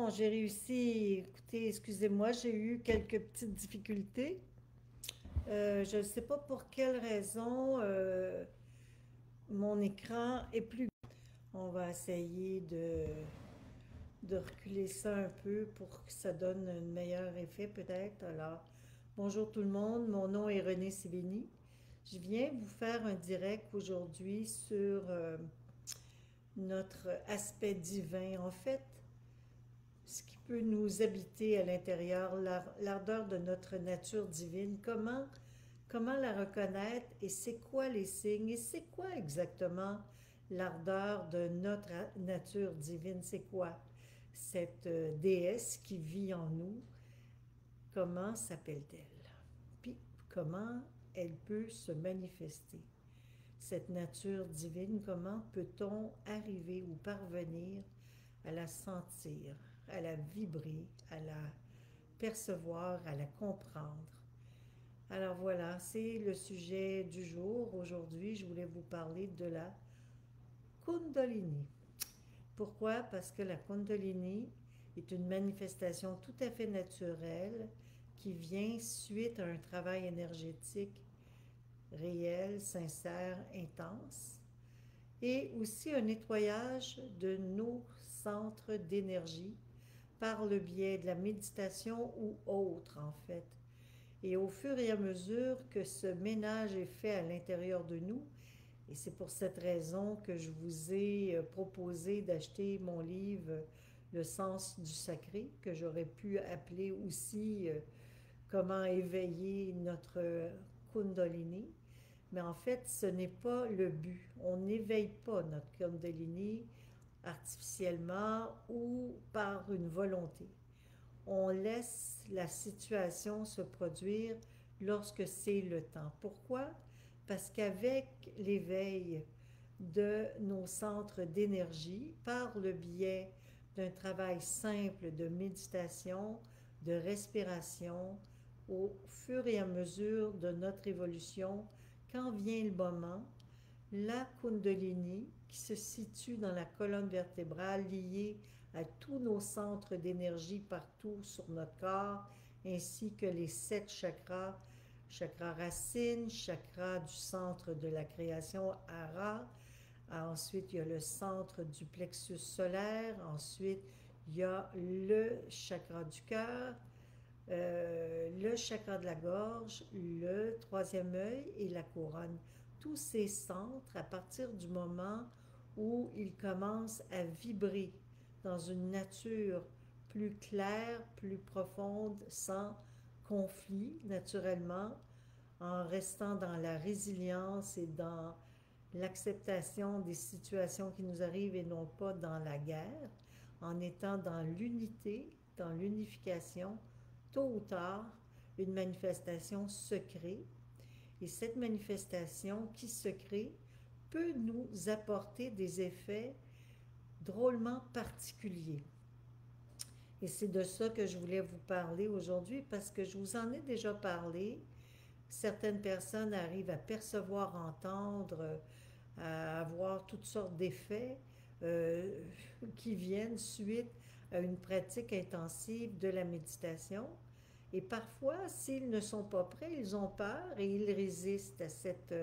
Bon, j'ai réussi. Écoutez, excusez-moi, j'ai eu quelques petites difficultés. Je ne sais pas pour quelle raison mon écran est plus. On va essayer de reculer ça un peu pour que ça donne un meilleur effet peut-être. Alors, bonjour tout le monde, mon nom est René Sibény. Je viens vous faire un direct aujourd'hui sur notre aspect divin. En fait, ce qui peut nous habiter à l'intérieur, l'ardeur de notre nature divine, comment la reconnaître et c'est quoi les signes et c'est quoi exactement l'ardeur de notre nature divine, c'est quoi cette déesse qui vit en nous, comment s'appelle-t-elle? Puis comment elle peut se manifester? Cette nature divine, comment peut-on arriver ou parvenir à la sentir, à la vibrer, à la percevoir, à la comprendre? Alors voilà, c'est le sujet du jour. Aujourd'hui, je voulais vous parler de la Kundalini. Pourquoi? Parce que la Kundalini est une manifestation tout à fait naturelle qui vient suite à un travail énergétique réel, sincère, intense, et aussi un nettoyage de nos centres d'énergie par le biais de la méditation ou autre en fait. Et au fur et à mesure que ce ménage est fait à l'intérieur de nous, et c'est pour cette raison que je vous ai proposé d'acheter mon livre Le sens du sacré, que j'aurais pu appeler aussi Comment éveiller notre Kundalini. Mais en fait, ce n'est pas le but. On n'éveille pas notre Kundalini artificiellement ou par une volonté. On laisse la situation se produire lorsque c'est le temps. Pourquoi? Parce qu'avec l'éveil de nos centres d'énergie, par le biais d'un travail simple de méditation, de respiration, au fur et à mesure de notre évolution, quand vient le moment, la Kundalini, qui se situe dans la colonne vertébrale liée à tous nos centres d'énergie partout sur notre corps, ainsi que les 7 chakras, chakra racine, chakra du centre de la création, Hara. Ensuite, il y a le centre du plexus solaire. Ensuite, il y a le chakra du cœur, le chakra de la gorge, le troisième œil et la couronne. Tous ces centres, à partir du moment où ils commencent à vibrer dans une nature plus claire, plus profonde, sans conflit, naturellement, en restant dans la résilience et dans l'acceptation des situations qui nous arrivent et non pas dans la guerre, en étant dans l'unité, dans l'unification, tôt ou tard, une manifestation se crée. Et cette manifestation qui se crée peut nous apporter des effets drôlement particuliers. Et c'est de ça que je voulais vous parler aujourd'hui parce que je vous en ai déjà parlé. Certaines personnes arrivent à percevoir, entendre, à avoir toutes sortes d'effets euh, qui viennent suite à une pratique intensive de la méditation. Et parfois, s'ils ne sont pas prêts, ils ont peur et ils résistent à cette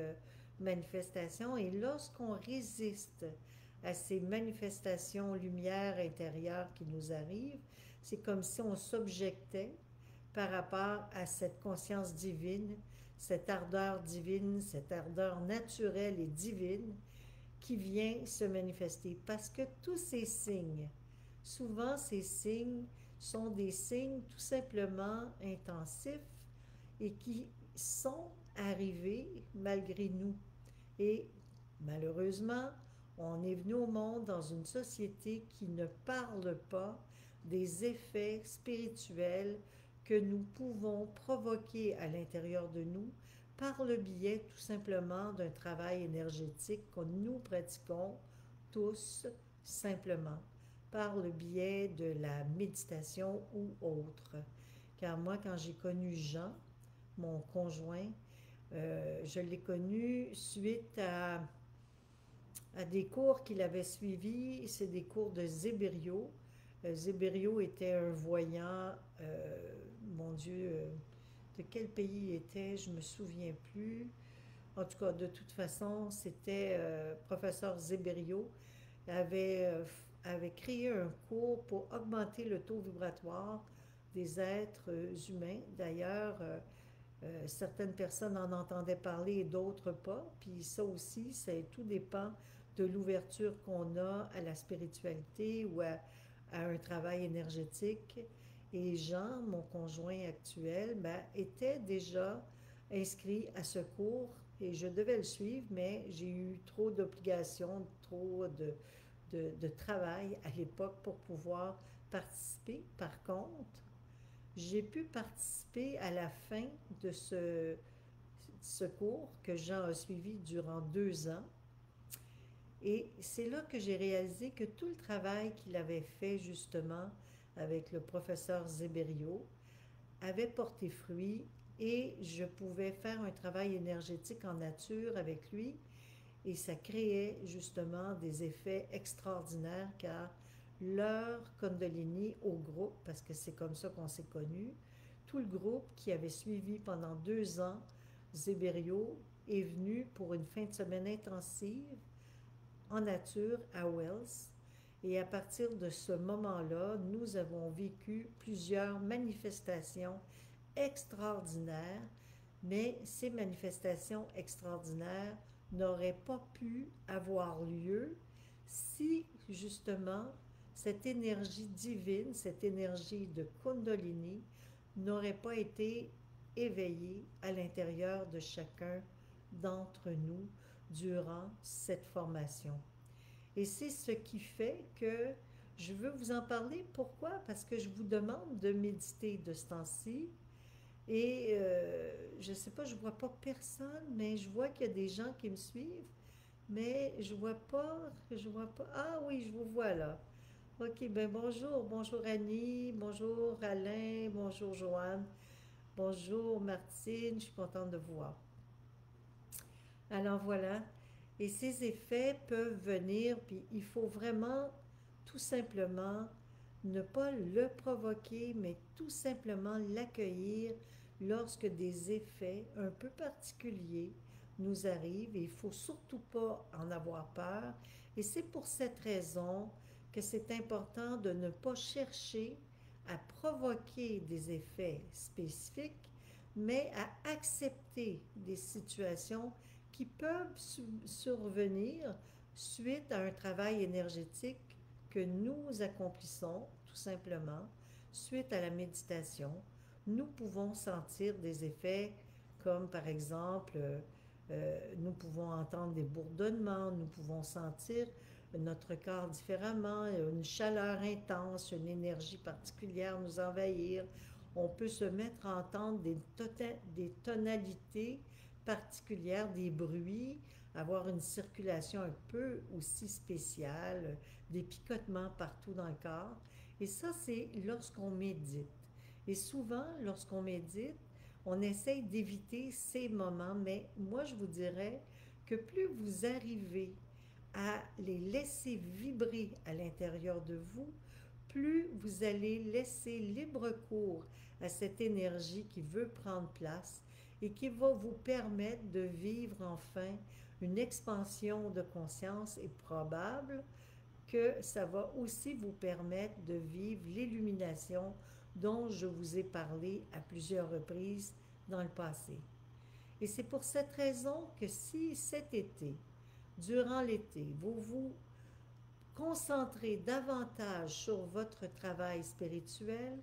manifestation. Et lorsqu'on résiste à ces manifestations lumière intérieure qui nous arrivent, c'est comme si on s'objectait par rapport à cette conscience divine, cette ardeur divine, cette ardeur naturelle et divine qui vient se manifester. Parce que tous ces signes, souvent ces signes sont des signes tout simplement intensifs et qui sont arrivés malgré nous. Et malheureusement, on est venu au monde dans une société qui ne parle pas des effets spirituels que nous pouvons provoquer à l'intérieur de nous par le biais tout simplement d'un travail énergétique que nous pratiquons tous simplement par le biais de la méditation ou autre. Car moi, quand j'ai connu Jean, mon conjoint, je l'ai connu suite à des cours qu'il avait suivis. C'est des cours de Zébério, Zéberio était un voyant, mon Dieu, de quel pays il était, je me souviens plus. En tout cas, de toute façon, c'était professeur Zéberio avait, avait créé un cours pour augmenter le taux vibratoire des êtres humains. D'ailleurs, certaines personnes en entendaient parler et d'autres pas. Puis ça aussi, tout dépend de l'ouverture qu'on a à la spiritualité ou à un travail énergétique. Et Jean, mon conjoint actuel, ben, était déjà inscrit à ce cours et je devais le suivre, mais j'ai eu trop d'obligations, trop de travail à l'époque pour pouvoir participer. Par contre, j'ai pu participer à la fin de ce cours que Jean a suivi durant 2 ans. Et c'est là que j'ai réalisé que tout le travail qu'il avait fait justement avec le professeur Zéberio avait porté fruit et je pouvais faire un travail énergétique en nature avec lui et ça créait justement des effets extraordinaires car leur Kundalini au groupe, parce que c'est comme ça qu'on s'est connus, tout le groupe qui avait suivi pendant 2 ans Zéberio est venu pour une fin de semaine intensive en nature à Wells. Et à partir de ce moment-là, nous avons vécu plusieurs manifestations extraordinaires, mais ces manifestations extraordinaires n'auraient pas pu avoir lieu si justement cette énergie divine, cette énergie de Kundalini n'aurait pas été éveillée à l'intérieur de chacun d'entre nous durant cette formation. Et c'est ce qui fait que je veux vous en parler. Pourquoi? Parce que je vous demande de méditer de ce temps-ci. Et je ne sais pas, je ne vois pas personne, mais je vois qu'il y a des gens qui me suivent. Mais je vois pas. Ah oui, je vous vois là. Ok, ben bonjour Annie, bonjour Alain, bonjour Joanne, bonjour Martine, je suis contente de vous voir. Alors voilà, et ces effets peuvent venir, puis il faut vraiment tout simplement ne pas le provoquer, mais tout simplement l'accueillir lorsque des effets un peu particuliers nous arrivent. Et il ne faut surtout pas en avoir peur. Et c'est pour cette raison que c'est important de ne pas chercher à provoquer des effets spécifiques, mais à accepter des situations qui peuvent survenir suite à un travail énergétique que nous accomplissons tout simplement suite à la méditation. Nous pouvons sentir des effets comme par exemple nous pouvons entendre des bourdonnements, nous pouvons sentir notre corps différemment, une chaleur intense, une énergie particulière nous envahir. On peut se mettre à entendre des tonalités particulières, des bruits, avoir une circulation un peu aussi spéciale, des picotements partout dans le corps. Et ça, c'est lorsqu'on médite. Et souvent, lorsqu'on médite, on essaye d'éviter ces moments, mais moi, je vous dirais que plus vous arrivez à les laisser vibrer à l'intérieur de vous, plus vous allez laisser libre cours à cette énergie qui veut prendre place et qui va vous permettre de vivre enfin une expansion de conscience et probable que ça va aussi vous permettre de vivre l'illumination dont je vous ai parlé à plusieurs reprises dans le passé. Et c'est pour cette raison que si cet été, durant l'été, vous vous concentrez davantage sur votre travail spirituel,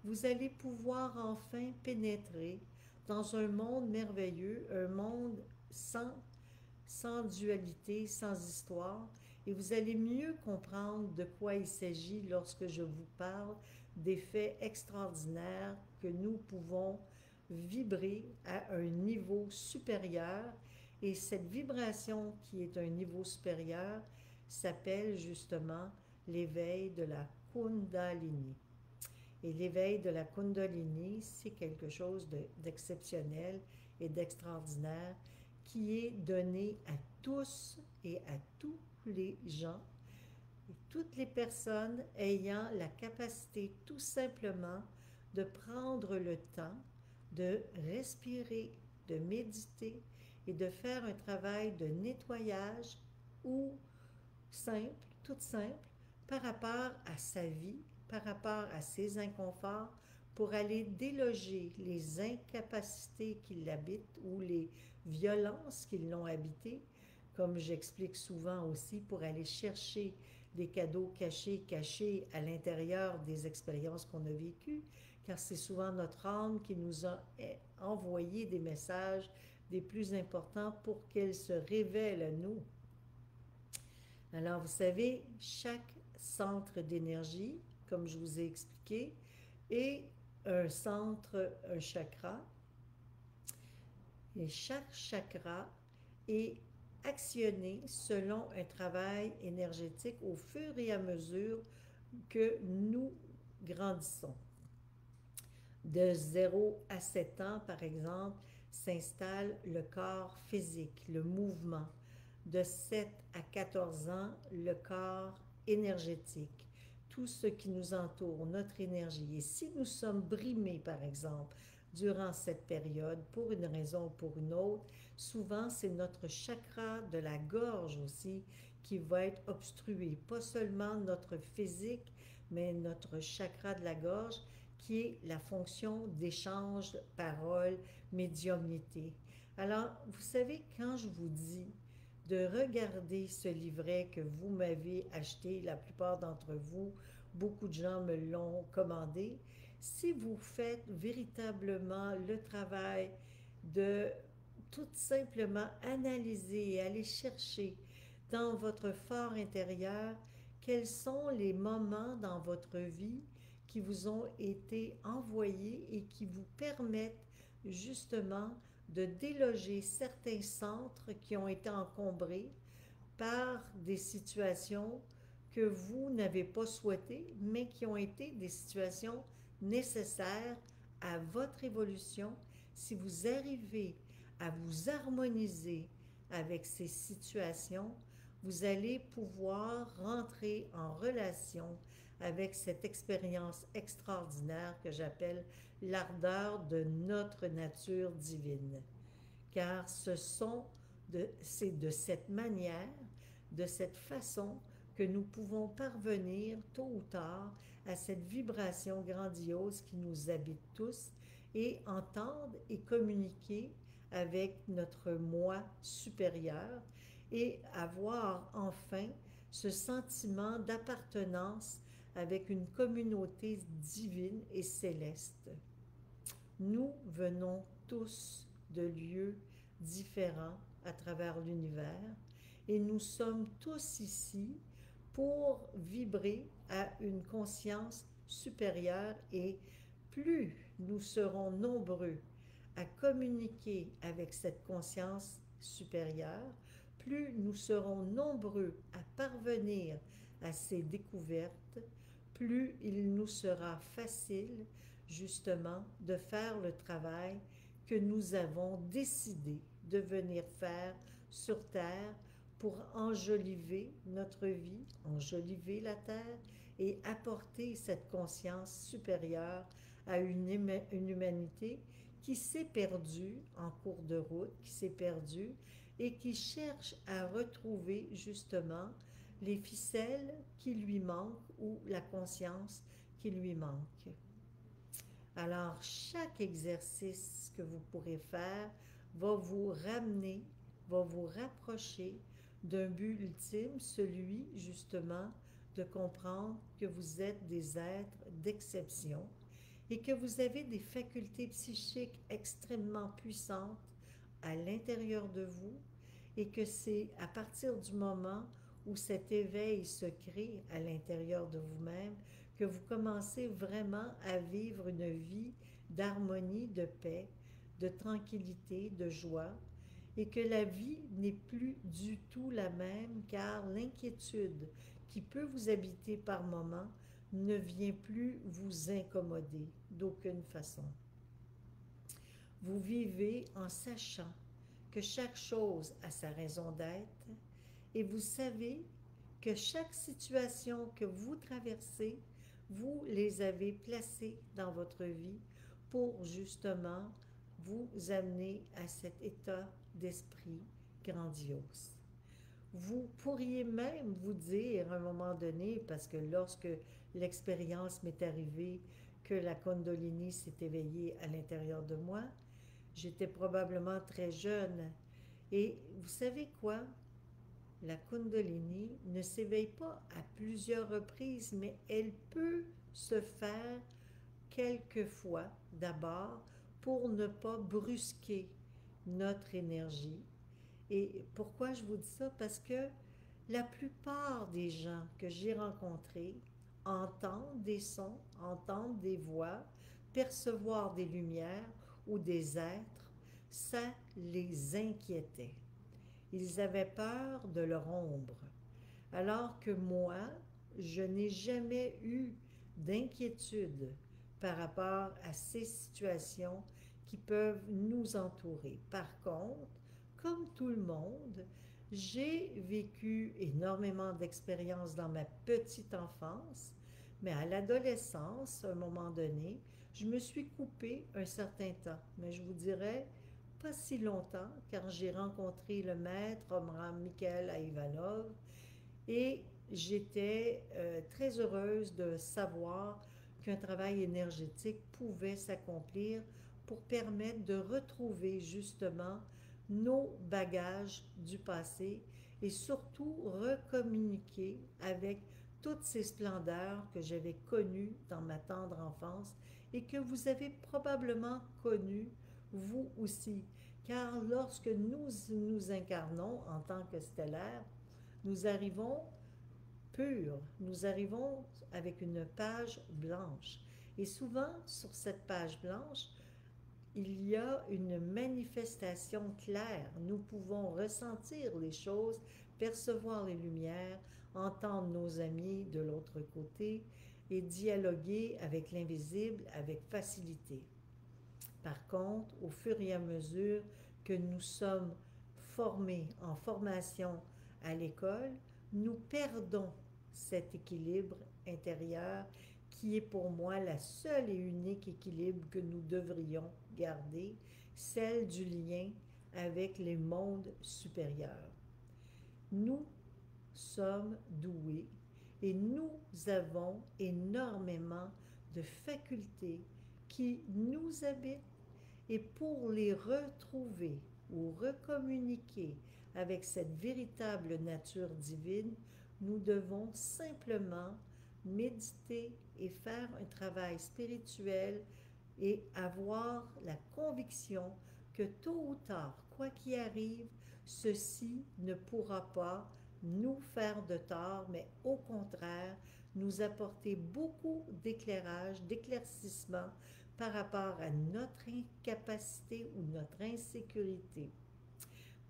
vous allez pouvoir enfin pénétrer dans un monde merveilleux, un monde sans dualité, sans histoire, et vous allez mieux comprendre de quoi il s'agit lorsque je vous parle des faits extraordinaires que nous pouvons vibrer à un niveau supérieur. Et cette vibration qui est un niveau supérieur s'appelle justement l'éveil de la Kundalini. Et l'éveil de la Kundalini, c'est quelque chose d'exceptionnel et d'extraordinaire qui est donné à tous et à tous les gens. Et toutes les personnes ayant la capacité tout simplement de prendre le temps de respirer, de méditer et de faire un travail de nettoyage ou simple, toute simple, par rapport à sa vie, par rapport à ses inconforts, pour aller déloger les incapacités qui l'habitent ou les violences qui l'ont habité, comme j'explique souvent aussi, pour aller chercher des cadeaux cachés à l'intérieur des expériences qu'on a vécues, car c'est souvent notre âme qui nous a envoyé des messages des plus importants pour qu'elle se révèle à nous. Alors, vous savez, chaque centre d'énergie, comme je vous ai expliqué, est un centre, un chakra, et chaque chakra est actionné selon un travail énergétique au fur et à mesure que nous grandissons. De 0 à 7 ans, par exemple, s'installe le corps physique, le mouvement. De 7 à 14 ans, le corps énergétique, tout ce qui nous entoure, notre énergie. Et si nous sommes brimés, par exemple, durant cette période, pour une raison ou pour une autre, souvent c'est notre chakra de la gorge aussi qui va être obstrué. Pas seulement notre physique, mais notre chakra de la gorge qui est la fonction d'échange, parole, médiumnité. Alors, vous savez, quand je vous dis de regarder ce livret que vous m'avez acheté, la plupart d'entre vous, beaucoup de gens me l'ont commandé, si vous faites véritablement le travail de tout simplement analyser et aller chercher dans votre fort intérieur quels sont les moments dans votre vie qui vous ont été envoyés et qui vous permettent justement de déloger certains centres qui ont été encombrés par des situations que vous n'avez pas souhaitées, mais qui ont été des situations nécessaires à votre évolution. Si vous arrivez à vous harmoniser avec ces situations, vous allez pouvoir rentrer en relation avec cette expérience extraordinaire que j'appelle l'ardeur de notre nature divine. Car c'est de cette manière, de cette façon que nous pouvons parvenir tôt ou tard à cette vibration grandiose qui nous habite tous et entendre et communiquer avec notre moi supérieur et avoir enfin ce sentiment d'appartenance avec une communauté divine et céleste. Nous venons tous de lieux différents à travers l'univers et nous sommes tous ici pour vibrer à une conscience supérieure et plus nous serons nombreux à communiquer avec cette conscience supérieure, plus nous serons nombreux à parvenir à ces découvertes, plus il nous sera facile justement de faire le travail que nous avons décidé de venir faire sur Terre pour enjoliver notre vie, enjoliver la Terre et apporter cette conscience supérieure à une humanité qui s'est perdue en cours de route, qui s'est perdue et qui cherche à retrouver justement les ficelles qui lui manquent ou la conscience qui lui manque. Alors, chaque exercice que vous pourrez faire va vous ramener, va vous rapprocher d'un but ultime, celui justement de comprendre que vous êtes des êtres d'exception et que vous avez des facultés psychiques extrêmement puissantes à l'intérieur de vous et que c'est à partir du moment où cet éveil se crée à l'intérieur de vous-même que vous commencez vraiment à vivre une vie d'harmonie, de paix, de tranquillité, de joie, et que la vie n'est plus du tout la même car l'inquiétude qui peut vous habiter par moments ne vient plus vous incommoder d'aucune façon. Vous vivez en sachant que chaque chose a sa raison d'être et vous savez que chaque situation que vous traversez, vous les avez placées dans votre vie pour justement vous amener à cet état d'esprit grandiose. Vous pourriez même vous dire à un moment donné, parce que lorsque l'expérience m'est arrivée, que la Kundalini s'est éveillée à l'intérieur de moi, j'étais probablement très jeune. Et vous savez quoi? La Kundalini ne s'éveille pas à plusieurs reprises, mais elle peut se faire quelquefois d'abord pour ne pas brusquer notre énergie. Et pourquoi je vous dis ça? Parce que la plupart des gens que j'ai rencontrés entendent des sons, entendent des voix, percevoir des lumières ou des êtres, ça les inquiétait. Ils avaient peur de leur ombre. Alors que moi, je n'ai jamais eu d'inquiétude par rapport à ces situations qui peuvent nous entourer. Par contre, comme tout le monde, j'ai vécu énormément d'expériences dans ma petite enfance, mais à l'adolescence, à un moment donné, je me suis coupée un certain temps. Mais je vous dirais, pas si longtemps, car j'ai rencontré le maître Omram Mikhail Ivanov et j'étais très heureuse de savoir qu'un travail énergétique pouvait s'accomplir pour permettre de retrouver justement nos bagages du passé et surtout recommuniquer avec toutes ces splendeurs que j'avais connues dans ma tendre enfance et que vous avez probablement connues vous aussi. Car lorsque nous nous incarnons en tant que stellaire, nous arrivons purs, nous arrivons avec une page blanche. Et souvent, sur cette page blanche, il y a une manifestation claire. Nous pouvons ressentir les choses, percevoir les lumières, entendre nos amis de l'autre côté et dialoguer avec l'invisible avec facilité. Par contre, au fur et à mesure que nous sommes formés en formation à l'école, nous perdons cet équilibre intérieur qui est pour moi la seule et unique équilibre que nous devrions garder, celle du lien avec les mondes supérieurs. Nous sommes doués et nous avons énormément de facultés qui nous habitent et pour les retrouver ou recommuniquer avec cette véritable nature divine, nous devons simplement méditer et faire un travail spirituel et avoir la conviction que tôt ou tard, quoi qu'il arrive, ceci ne pourra pas nous faire de tort, mais au contraire, nous apporter beaucoup d'éclairage, d'éclaircissement par rapport à notre incapacité ou notre insécurité.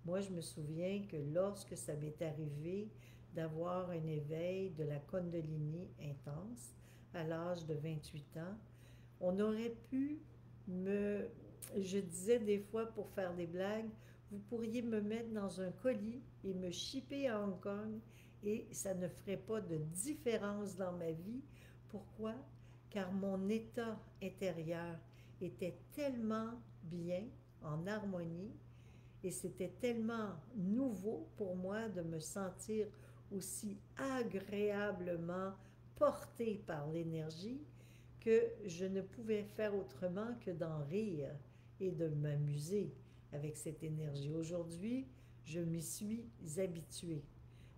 Moi, je me souviens que lorsque ça m'est arrivé d'avoir un éveil de la Kundalini intense à l'âge de 28 ans, on aurait pu me... Je disais des fois pour faire des blagues, vous pourriez me mettre dans un colis et me shipper à Hong Kong et ça ne ferait pas de différence dans ma vie. Pourquoi? Car mon état intérieur était tellement bien, en harmonie, et c'était tellement nouveau pour moi de me sentir aussi agréablement porté par l'énergie que je ne pouvais faire autrement que d'en rire et de m'amuser avec cette énergie. Aujourd'hui, je m'y suis habituée.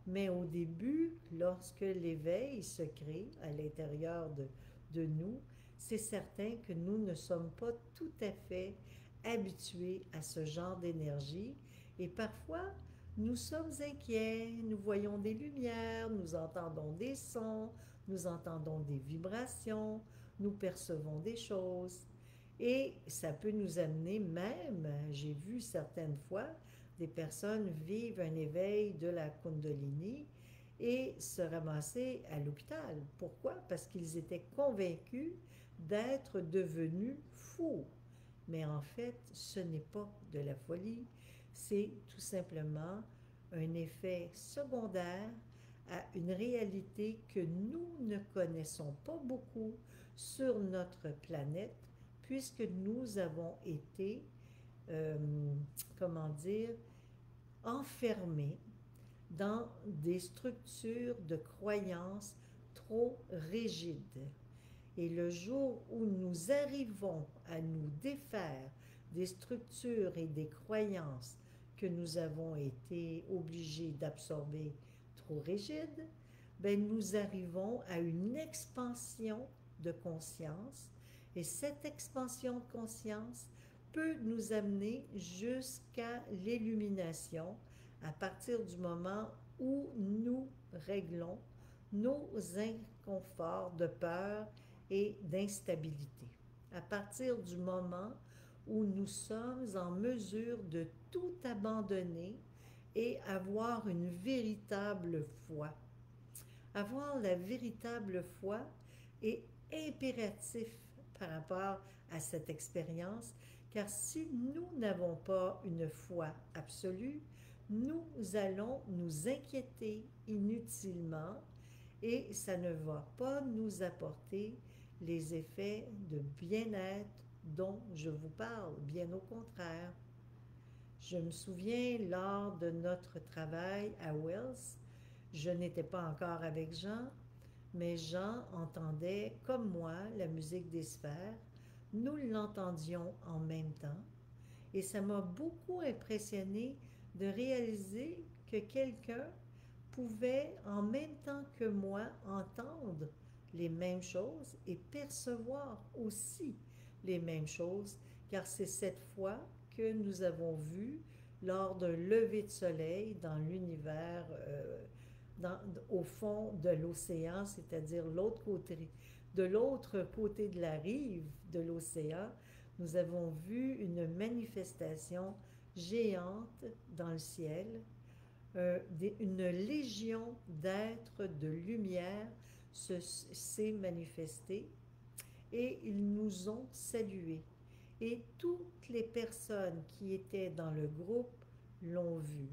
Mais au début, lorsque l'éveil se crée à l'intérieur de nous, c'est certain que nous ne sommes pas tout à fait habitués à ce genre d'énergie et parfois nous sommes inquiets, nous voyons des lumières, nous entendons des sons, nous entendons des vibrations, nous percevons des choses et ça peut nous amener même, j'ai vu certaines fois, des personnes vivre un éveil de la Kundalini et se ramasser à l'hôpital. Pourquoi? Parce qu'ils étaient convaincus d'être devenus fous. Mais en fait, ce n'est pas de la folie, c'est tout simplement un effet secondaire à une réalité que nous ne connaissons pas beaucoup sur notre planète, puisque nous avons été, euh, comment dire, enfermés dans des structures de croyances trop rigides. Et le jour où nous arrivons à nous défaire des structures et des croyances que nous avons été obligés d'absorber trop rigides, ben nous arrivons à une expansion de conscience. Et cette expansion de conscience peut nous amener jusqu'à l'illumination à partir du moment où nous réglons nos inconforts de peur et d'instabilité. À partir du moment où nous sommes en mesure de tout abandonner et avoir une véritable foi. Avoir la véritable foi est impératif par rapport à cette expérience, car si nous n'avons pas une foi absolue, nous allons nous inquiéter inutilement et ça ne va pas nous apporter les effets de bien-être dont je vous parle, bien au contraire. Je me souviens, lors de notre travail à Wells, je n'étais pas encore avec Jean, mais Jean entendait, comme moi, la musique des sphères. Nous l'entendions en même temps. Et ça m'a beaucoup impressionné de réaliser que quelqu'un pouvait, en même temps que moi, entendre les mêmes choses et percevoir aussi les mêmes choses, car c'est cette fois que nous avons vu lors d'un lever de soleil dans l'univers, au fond de l'océan, c'est-à-dire de l'autre côté de la rive de l'océan, nous avons vu une manifestation géante dans le ciel, une légion d'êtres de lumière s'est manifestée et ils nous ont salués. Et toutes les personnes qui étaient dans le groupe l'ont vu.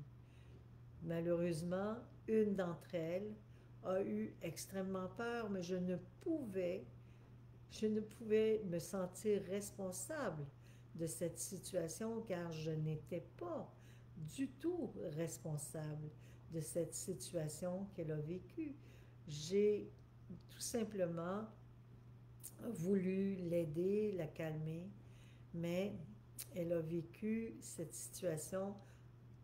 Malheureusement, une d'entre elles a eu extrêmement peur, mais je ne pouvais me sentir responsable de cette situation car je n'étais pas du tout responsable de cette situation qu'elle a vécue. J'ai tout simplement voulu l'aider, la calmer, mais elle a vécu cette situation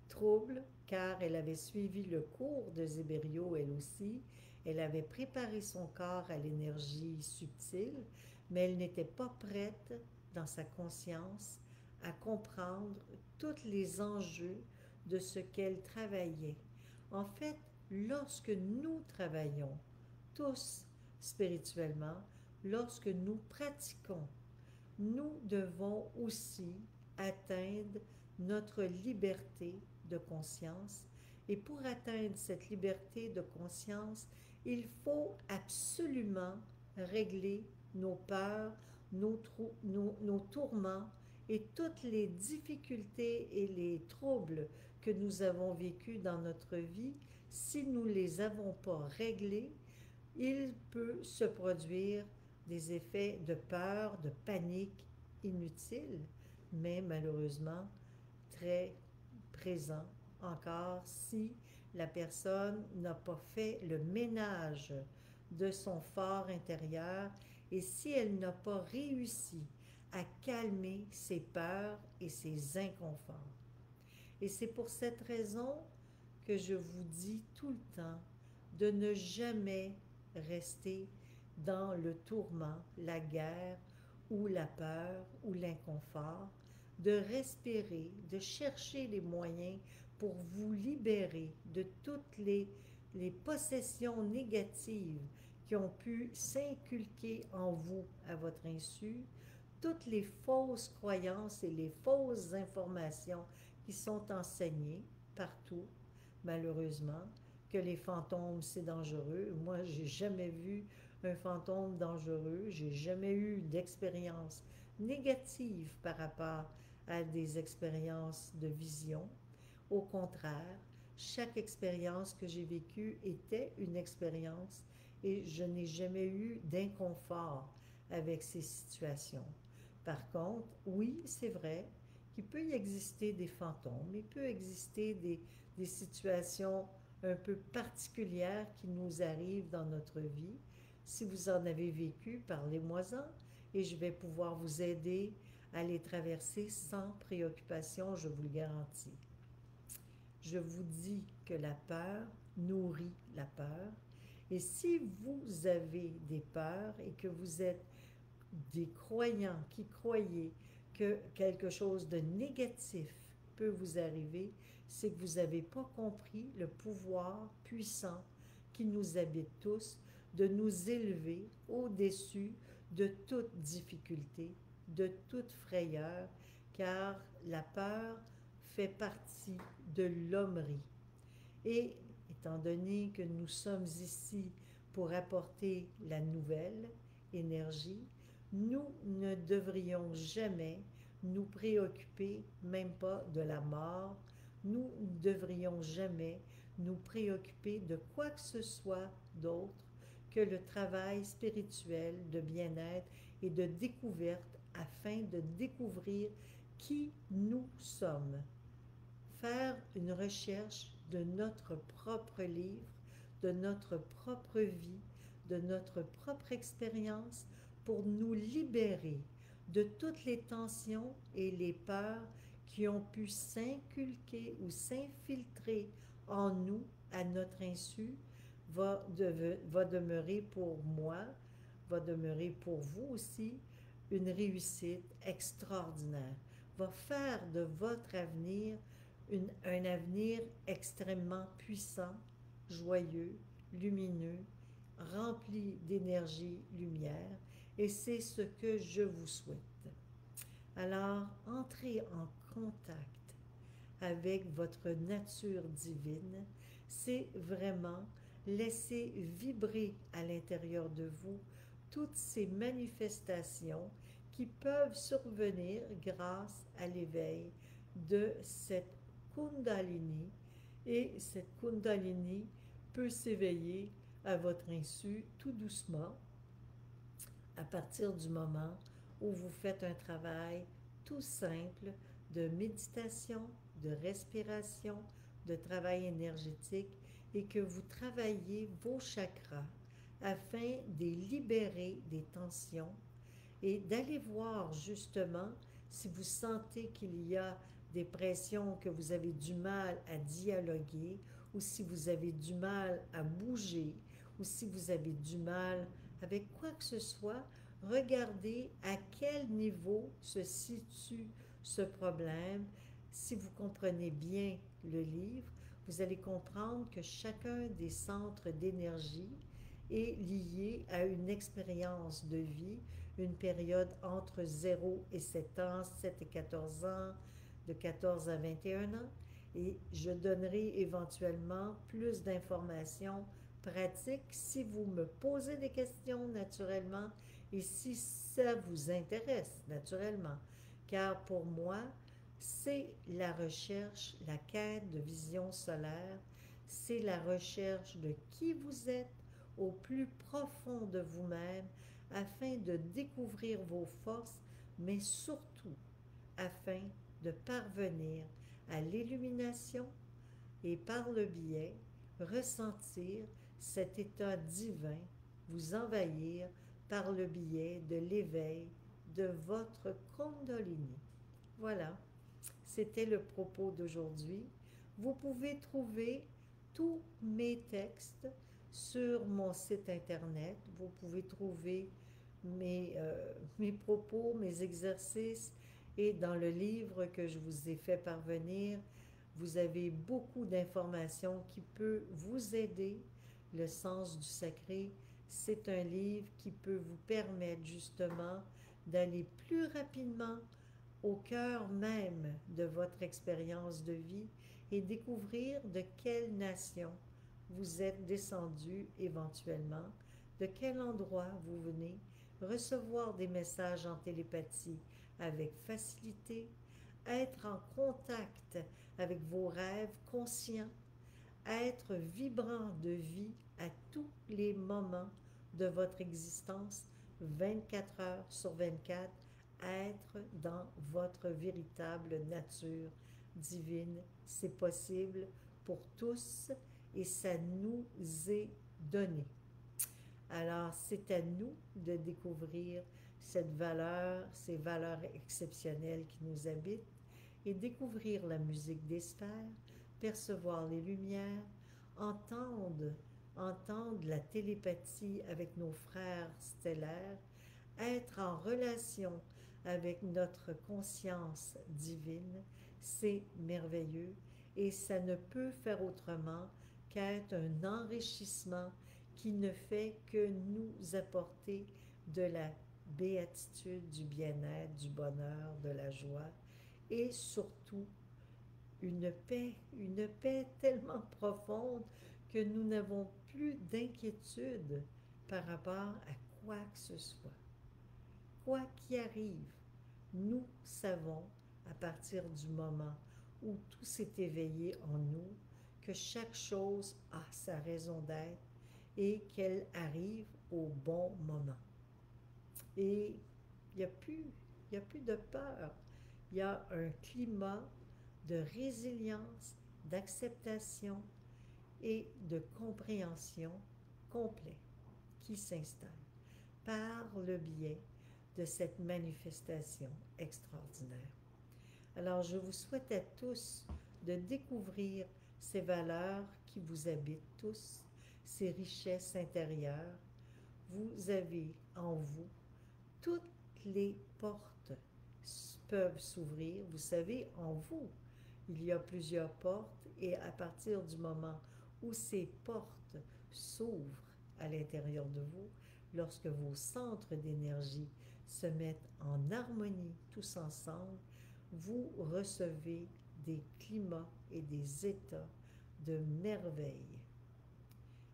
trouble car elle avait suivi le cours de Zéberio elle aussi. Elle avait préparé son corps à l'énergie subtile, mais elle n'était pas prête dans sa conscience à comprendre tous les enjeux de ce qu'elle travaillait. En fait, lorsque nous travaillons tous spirituellement, lorsque nous pratiquons, nous devons aussi atteindre notre liberté de conscience. Et pour atteindre cette liberté de conscience, il faut absolument régler nos peurs, nos tourments et toutes les difficultés et les troubles que nous avons vécus dans notre vie. Si nous ne les avons pas réglés, il peut se produire des effets de peur, de panique inutiles, mais malheureusement très présents encore si la personne n'a pas fait le ménage de son fort intérieur et si elle n'a pas réussi à calmer ses peurs et ses inconforts. Et c'est pour cette raison que je vous dis tout le temps de ne jamais rester dans le tourment, la guerre ou la peur ou l'inconfort, de respirer, de chercher les moyens pour vous libérer de toutes les possessions négatives qui ont pu s'inculquer en vous à votre insu, toutes les fausses croyances et les fausses informations qui sont enseignées partout, malheureusement, que les fantômes, c'est dangereux. Moi, j'ai jamais vu un fantôme dangereux. J'ai jamais eu d'expérience négative par rapport à des expériences de vision. Au contraire, Chaque expérience que j'ai vécue était une expérience et je n'ai jamais eu d'inconfort avec ces situations. Par contre, oui, c'est vrai qu'il peut y exister des fantômes, il peut exister des situations un peu particulières qui nous arrivent dans notre vie. Si vous en avez vécu, parlez-moi-en et je vais pouvoir vous aider à les traverser sans préoccupation, je vous le garantis. Je vous dis que la peur nourrit la peur. Et si vous avez des peurs et que vous êtes des croyants qui croyez que quelque chose de négatif peut vous arriver, c'est que vous n'avez pas compris le pouvoir puissant qui nous habite tous de nous élever au-dessus de toute difficulté, de toute frayeur, car la peur fait partie de l'hommerie. Et étant donné que nous sommes ici pour apporter la nouvelle énergie, nous ne devrions jamais nous préoccuper, même pas de la mort, nous ne devrions jamais nous préoccuper de quoi que ce soit d'autre que le travail spirituel de bien-être et de découverte afin de découvrir qui nous sommes. Faire une recherche de notre propre livre, de notre propre vie, de notre propre expérience pour nous libérer de toutes les tensions et les peurs qui ont pu s'inculquer ou s'infiltrer en nous à notre insu, va demeurer pour moi, va demeurer pour vous aussi une réussite extraordinaire, va faire de votre avenir un avenir extrêmement puissant, joyeux, lumineux, rempli d'énergie, lumière, et c'est ce que je vous souhaite. Alors, entrez en contact avec votre nature divine, c'est vraiment laisser vibrer à l'intérieur de vous toutes ces manifestations qui peuvent survenir grâce à l'éveil de cette Kundalini, et cette Kundalini peut s'éveiller à votre insu tout doucement à partir du moment où vous faites un travail tout simple de méditation, de respiration, de travail énergétique et que vous travaillez vos chakras afin de libérer des tensions et d'aller voir justement si vous sentez qu'il y a des pressions, que vous avez du mal à dialoguer ou si vous avez du mal à bouger ou si vous avez du mal avec quoi que ce soit, regardez à quel niveau se situe ce problème. Si vous comprenez bien le livre, vous allez comprendre que chacun des centres d'énergie est lié à une expérience de vie, une période entre 0 et 7 ans, 7 et 14 ans, de 14 à 21 ans. Et je donnerai éventuellement plus d'informations pratiques si vous me posez des questions naturellement et si ça vous intéresse naturellement. Car pour moi, c'est la recherche, la quête de vision solaire, c'est la recherche de qui vous êtes au plus profond de vous-même afin de découvrir vos forces, mais surtout afin de parvenir à l'illumination et par le biais ressentir cet état divin vous envahir par le biais de l'éveil de votre Kundalini. Voilà, c'était le propos d'aujourd'hui. Vous pouvez trouver tous mes textes sur mon site internet. Vous pouvez trouver mes propos, mes exercices et dans le livre que je vous ai fait parvenir, vous avez beaucoup d'informations qui peuvent vous aider. Le sens du sacré, c'est un livre qui peut vous permettre justement d'aller plus rapidement au cœur même de votre expérience de vie et découvrir de quelle nation vous êtes descendu éventuellement, de quel endroit vous venez, recevoir des messages en télépathie avec facilité, être en contact avec vos rêves conscients, être vibrant de vie à tous les moments de votre existence, 24 heures sur 24, être dans votre véritable nature divine. C'est possible pour tous et ça nous est donné. Alors, c'est à nous de découvrir cette valeur, ces valeurs exceptionnelles qui nous habitent et découvrir la musique des sphères, percevoir les lumières, entendre, entendre la télépathie avec nos frères stellaires, être en relation avec notre conscience divine, c'est merveilleux et ça ne peut faire autrement qu'être un enrichissement qui ne fait que nous apporter de la béatitude, du bien-être, du bonheur, de la joie et surtout une paix tellement profonde que nous n'avons plus d'inquiétude par rapport à quoi que ce soit. Quoi qu'il arrive, nous savons, à partir du moment où tout s'est éveillé en nous, que chaque chose a sa raison d'être et qu'elle arrive au bon moment. Et il n'y a plus de peur. Il y a un climat de résilience, d'acceptation et de compréhension complet qui s'installe par le biais de cette manifestation extraordinaire. Alors, je vous souhaite à tous de découvrir ces valeurs qui vous habitent tous, ces richesses intérieures. Vous avez en vous toutes les portes peuvent s'ouvrir. Vous savez, en vous, il y a plusieurs portes et à partir du moment où ces portes s'ouvrent à l'intérieur de vous, lorsque vos centres d'énergie se mettent en harmonie tous ensemble, vous recevez des climats et des états de merveille.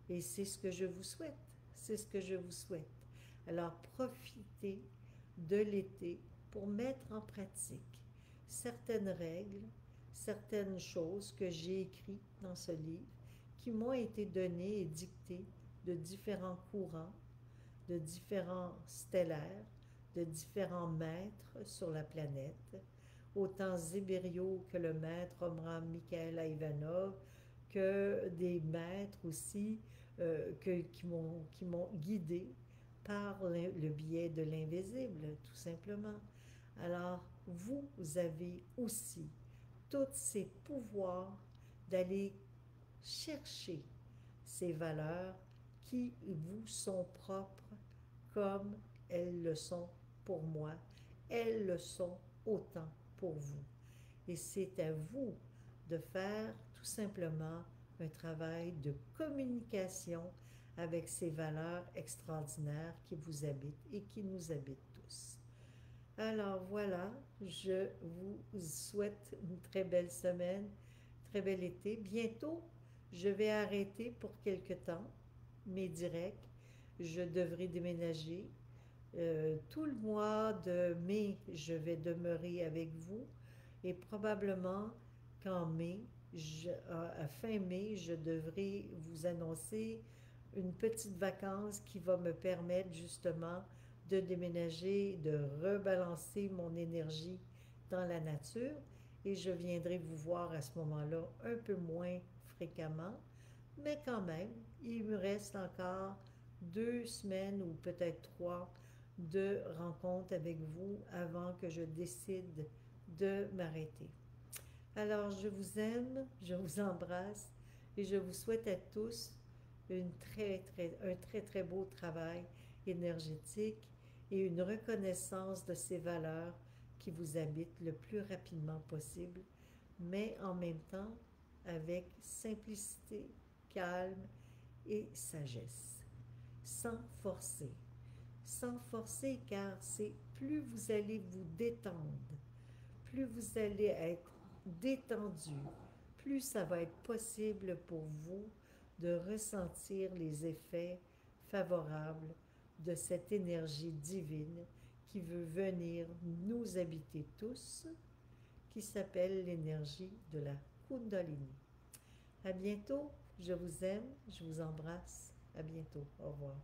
Et c'est ce que je vous souhaite. C'est ce que je vous souhaite. Alors profitez de l'été pour mettre en pratique certaines règles, certaines choses que j'ai écrites dans ce livre qui m'ont été données et dictées de différents courants, de différents stellaires, de différents maîtres sur la planète, autant Zébério que le maître Omram Mikhaël Ivanov, que des maîtres aussi qui m'ont guidé par le biais de l'invisible, tout simplement. Alors, vous avez aussi tous ces pouvoirs d'aller chercher ces valeurs qui vous sont propres comme elles le sont pour moi. Elles le sont autant pour vous. Et c'est à vous de faire tout simplement un travail de communication avec ces valeurs extraordinaires qui vous habitent et qui nous habitent tous. Alors voilà, je vous souhaite une très belle semaine, très bel été. Bientôt, je vais arrêter pour quelque temps mes directs. Je devrais déménager. Tout le mois de mai, je vais demeurer avec vous et probablement qu'en mai, à fin mai, je devrais vous annoncer une petite vacance qui va me permettre justement de déménager, de rebalancer mon énergie dans la nature et je viendrai vous voir à ce moment-là un peu moins fréquemment, mais quand même, il me reste encore 2 semaines ou peut-être 3 de rencontres avec vous avant que je décide de m'arrêter. Alors, je vous aime, je vous embrasse et je vous souhaite à tous un très, très beau travail énergétique et une reconnaissance de ces valeurs qui vous habitent le plus rapidement possible, mais en même temps avec simplicité, calme et sagesse, sans forcer. Sans forcer, car c'est plus vous allez vous détendre, plus vous allez être détendu, plus ça va être possible pour vous de ressentir les effets favorables de cette énergie divine qui veut venir nous habiter tous, qui s'appelle l'énergie de la Kundalini. À bientôt! Je vous aime, je vous embrasse. À bientôt. Au revoir.